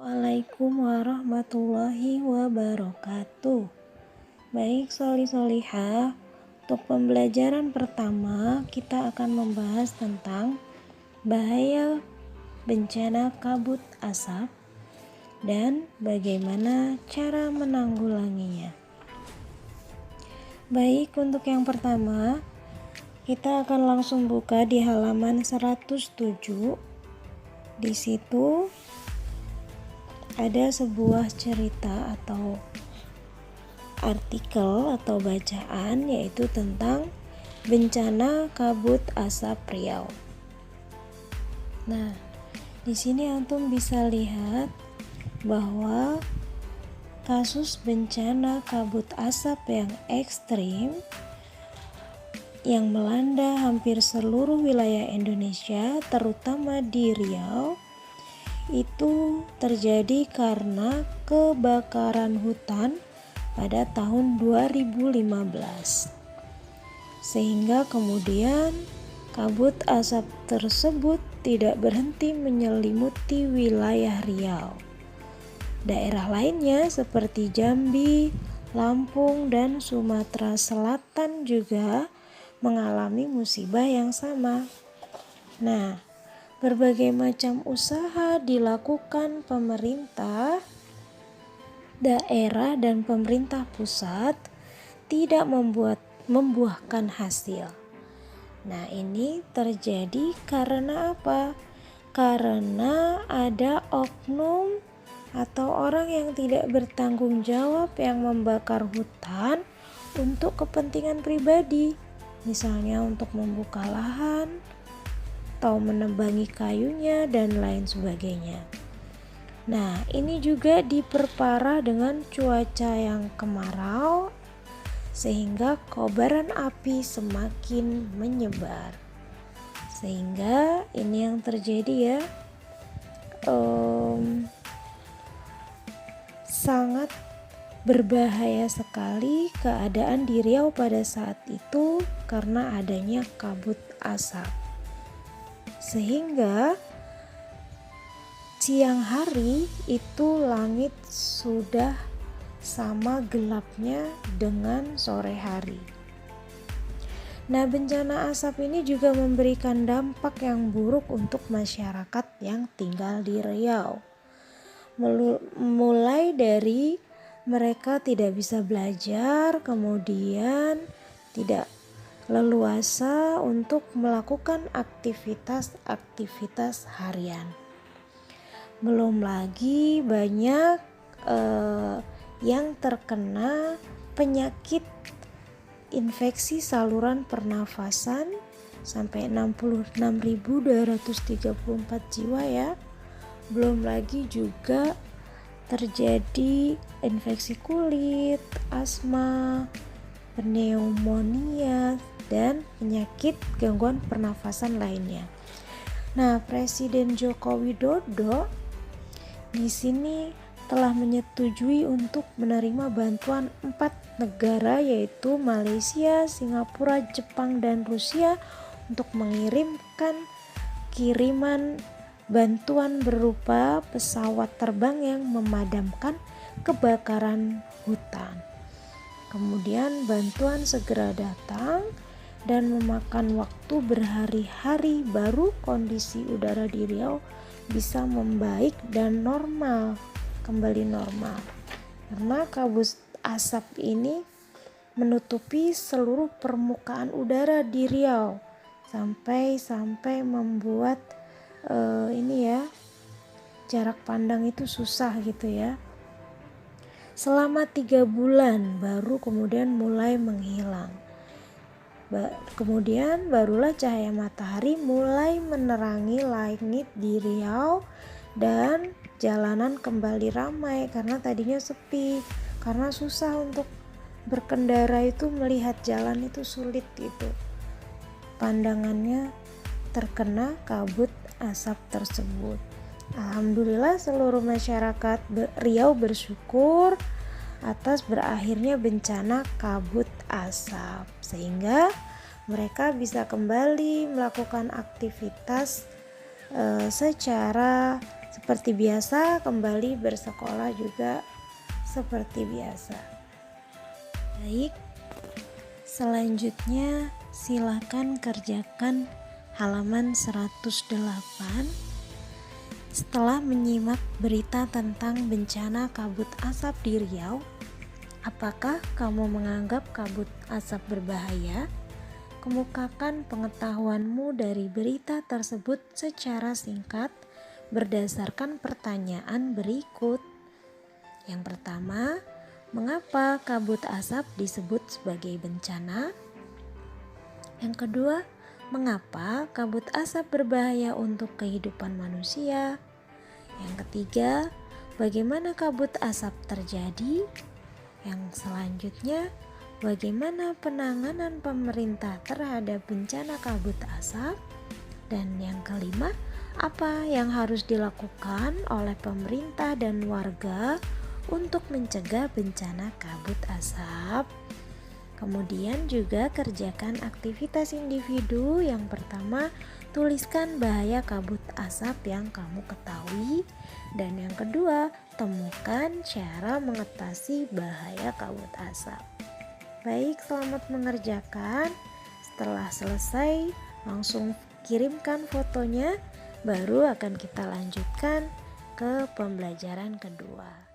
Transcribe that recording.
Waalaikumsalam warahmatullahi wabarakatuh. Baik soli-solihah, untuk pembelajaran pertama kita akan membahas tentang bahaya bencana kabut asap dan bagaimana cara menanggulanginya. Baik, untuk yang pertama kita akan langsung buka di halaman 107. Di situ ada sebuah cerita atau artikel atau bacaan, yaitu tentang bencana kabut asap Riau. Nah, di sini antum bisa lihat bahwa kasus bencana kabut asap yang ekstrim yang melanda hampir seluruh wilayah Indonesia, terutama di Riau, itu terjadi karena kebakaran hutan pada tahun 2015, sehingga kemudian kabut asap tersebut tidak berhenti menyelimuti wilayah Riau. Daerah lainnya seperti Jambi, Lampung, dan Sumatera Selatan juga mengalami musibah yang sama. Nah, berbagai macam usaha dilakukan pemerintah daerah dan pemerintah pusat tidak membuahkan hasil. Nah, ini terjadi karena apa? Karena ada oknum atau orang yang tidak bertanggung jawab yang membakar hutan untuk kepentingan pribadi, misalnya untuk membuka lahan atau menebangi kayunya dan lain sebagainya. Nah, ini juga diperparah dengan cuaca yang kemarau sehingga kobaran api semakin menyebar. Sehingga ini yang terjadi ya, sangat berbahaya sekali keadaan di Riau pada saat itu karena adanya kabut asap. Sehingga siang hari itu langit sudah sama gelapnya dengan sore hari. Nah, bencana asap ini juga memberikan dampak yang buruk untuk masyarakat yang tinggal di Riau. Mulai dari mereka tidak bisa belajar, kemudian tidak leluasa untuk melakukan aktivitas harian. Belum lagi banyak yang terkena penyakit infeksi saluran pernafasan sampai 66.234 jiwa ya. Belum lagi juga terjadi infeksi kulit, asma, pneumonia, dan penyakit gangguan pernafasan lainnya. Nah, Presiden Joko Widodo di sini telah menyetujui untuk menerima bantuan 4 negara, yaitu Malaysia, Singapura, Jepang, dan Rusia, untuk mengirimkan kiriman bantuan berupa pesawat terbang yang memadamkan kebakaran hutan. Kemudian bantuan segera datang dan memakan waktu berhari-hari baru kondisi udara di Riau bisa membaik dan kembali normal. Karena kabut asap ini menutupi seluruh permukaan udara di Riau sampai membuat jarak pandang itu susah gitu ya. Selama 3 bulan baru kemudian mulai menghilang. Kemudian barulah cahaya matahari mulai menerangi langit di Riau dan jalanan kembali ramai, karena tadinya sepi, karena susah untuk berkendara itu, melihat jalan itu sulit gitu. Pandangannya terkena kabut asap tersebut. Alhamdulillah seluruh masyarakat Riau bersyukur atas berakhirnya bencana kabut asap, sehingga mereka bisa kembali melakukan aktivitas secara Seperti biasa, kembali bersekolah juga seperti biasa. Baik, selanjutnya silakan kerjakan halaman 108. Setelah menyimak berita tentang bencana kabut asap di Riau, apakah kamu menganggap kabut asap berbahaya? Kemukakan pengetahuanmu dari berita tersebut secara singkat berdasarkan pertanyaan berikut. Yang pertama, mengapa kabut asap disebut sebagai bencana? Yang kedua, mengapa kabut asap berbahaya untuk kehidupan manusia? Yang ketiga, bagaimana kabut asap terjadi? Yang selanjutnya, bagaimana penanganan pemerintah terhadap bencana kabut asap? Dan yang kelima, apa yang harus dilakukan oleh pemerintah dan warga untuk mencegah bencana kabut asap? Kemudian juga kerjakan aktivitas individu. Yang pertama, tuliskan bahaya kabut asap yang kamu ketahui. Dan yang kedua, temukan cara mengatasi bahaya kabut asap. Baik, selamat mengerjakan. Setelah selesai, langsung kirimkan fotonya, baru akan kita lanjutkan ke pembelajaran kedua.